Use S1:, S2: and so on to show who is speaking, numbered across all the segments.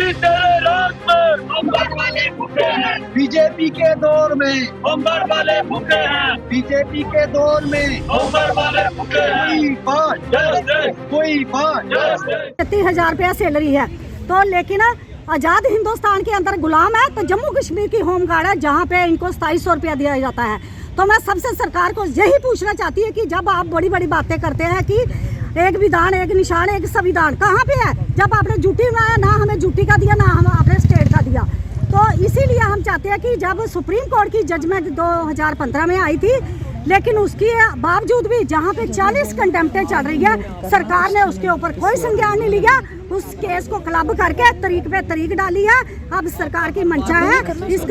S1: मोदी तेरे राज में होमगार्ड वाले भूखे हैं।
S2: बीजेपी के दौर में
S1: होमगार्ड वाले भूखे हैं।
S2: बीजेपी के दौर में
S1: होमगार्ड वाले भूखे हैं।
S2: कोई बात
S3: 30,000 रुपया सैलरी है तो, लेकिन आज़ाद हिंदुस्तान के अंदर गुलाम है तो जम्मू कश्मीर की होमगार्ड है जहाँ पे इनको 2700 रुपया दिया जाता है। तो मैं सबसे सरकार को यही पूछना चाहती है कि जब आप बड़ी बड़ी बातें करते हैं कि एक विधान एक निशान एक संविधान, कहाँ पे है? जब आपने ड्यूटी बनाया ना हमें ड्यूटी का दिया ना हम आपने स्टेट का दिया। तो इसीलिए हम चाहते हैं कि जब सुप्रीम कोर्ट की जजमेंट 2015 में आई थी, लेकिन उसके बावजूद भी जहाँ पे 40 कंटेम्प्टें चल रही है, सरकार ने उसके ऊपर कोई संज्ञान नहीं लिया। उस केस को क्लब करके तरीक पे तरीक डाली है। अब सरकार की मंशा है इस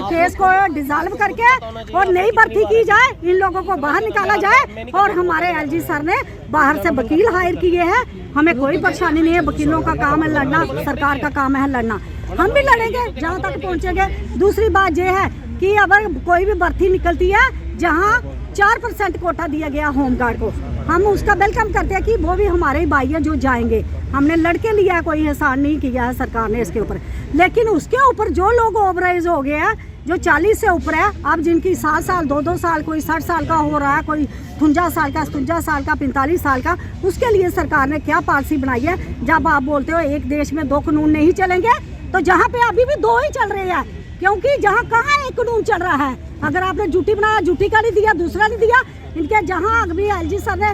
S3: केस को डिसॉल्व करके और नई भर्ती की जाए, इन लोगों को बाहर निकाला जाए। और हमारे एलजी सर ने बाहर से वकील हायर किए हैं, हमें कोई परेशानी नहीं है। वकीलों का काम है लड़ना, सरकार का काम है लड़ना, हम भी लड़ेंगे जहाँ तक पहुँचेंगे। दूसरी बात यह है कि अगर कोई भी भर्ती निकलती है जहाँ 4% कोटा दिया गया होमगार्ड को, हम उसका वेलकम करते हैं कि वो भी हमारे भाई हैं जो जाएंगे। हमने लड़के लिया है, कोई एहसान नहीं किया है सरकार ने इसके ऊपर। लेकिन उसके ऊपर जो लोग ओवरएज हो गए हैं, जो 40 से ऊपर है, अब जिनकी 7 साल 2-2 साल, कोई 60 साल का हो रहा है, कोई 53 साल का, 57 साल का, 45 साल का, उसके लिए सरकार ने क्या पॉलिसी बनाई है? जब आप बोलते हो एक देश में 2 कानून नहीं चलेंगे, तो जहाँ पे अभी भी 2 ही चल रहे हैं, क्योंकि जहाँ कहाँ एक कानून चल रहा है। अगर आपने ड्यूटी बनाया, ड्यूटी का नहीं दिया, दूसरा नहीं दिया। इनके जहाँ अभी एलजी सर ने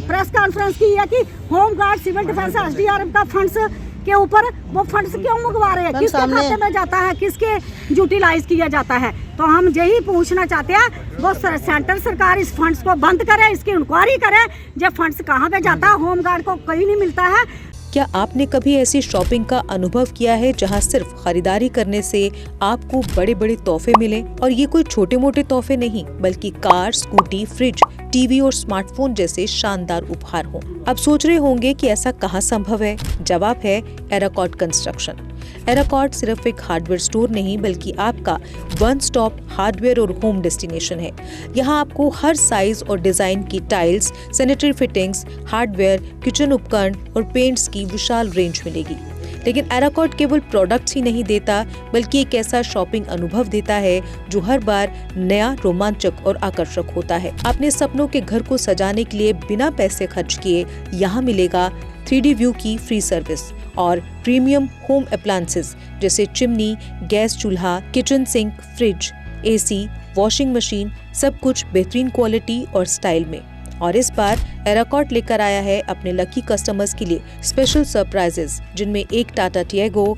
S3: प्रेस कॉन्फ्रेंस की है कि होमगार्ड, सिविल डिफेंस, एसडीआरएफ का फंड्स के ऊपर वो फंड्स क्यों मंगवा रहे हैं, किसके खाते में जाता है, किसके यूटिलाइज किया जाता है? तो हम यही पूछना चाहते हैं, वो सेंट्रल सरकार इस फंड्स को बंद करे, इसकी इंक्वायरी करे, ये फंड्स कहाँ पे जाता है, होमगार्ड को कहीं नहीं मिलता है।
S4: क्या आपने कभी ऐसी शॉपिंग का अनुभव किया है जहां सिर्फ खरीदारी करने से आपको बड़े बड़े तोहफे मिले? और ये कोई छोटे मोटे तोहफे नहीं, बल्कि कार, स्कूटी, फ्रिज, टीवी और स्मार्टफोन जैसे शानदार उपहार हों। अब सोच रहे होंगे कि ऐसा कहाँ संभव है? जवाब है एराकॉट कंस्ट्रक्शन। एराकॉट सिर्फ एक हार्डवेयर स्टोर नहीं, बल्कि आपका वन स्टॉप हार्डवेयर और होम डेस्टिनेशन है। यहाँ आपको हर साइज और डिजाइन की tiles, sanitary fittings, hardware, kitchen उपकरण और पेंट्स की विशाल रेंज मिलेगी। लेकिन एराकॉट केवल प्रोडक्ट्स ही नहीं देता, बल्कि एक ऐसा शॉपिंग अनुभव देता है जो हर बार नया, रोमांचक और आकर्षक होता है। अपने सपनों के घर को सजाने के लिए बिना पैसे खर्च किए यहाँ मिलेगा 3D व्यू की फ्री सर्विस और प्रीमियम होम अप्लायंसेस जैसे चिमनी, गैस चूल्हा, kitchen sink, fridge, AC, washing machine, सब कुछ बेहतरीन क्वालिटी और स्टाइल में। और इस बार एराकॉट लेकर आया है अपने लकी कस्टमर्स के लिए स्पेशल सरप्राइजेस, जिनमें एक Tata Tiago,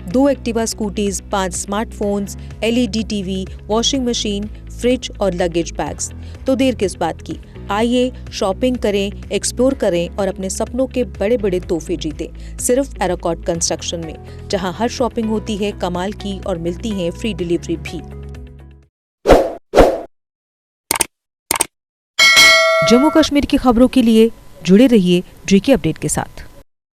S4: 2 Activa scooties, 5 smartphones, LED TV, washing machine, fridge और लगेज बैग्स। तो देर किस बात की, आइए शॉपिंग करें, एक्सप्लोर करें और अपने सपनों के बड़े बड़े तोहफे जीतें, सिर्फ एराकॉट कंस्ट्रक्शन में, जहां हर शॉपिंग होती है कमाल की और मिलती है फ्री डिलीवरी भी। जम्मू कश्मीर की खबरों के लिए जुड़े रहिए GK अपडेट के साथ।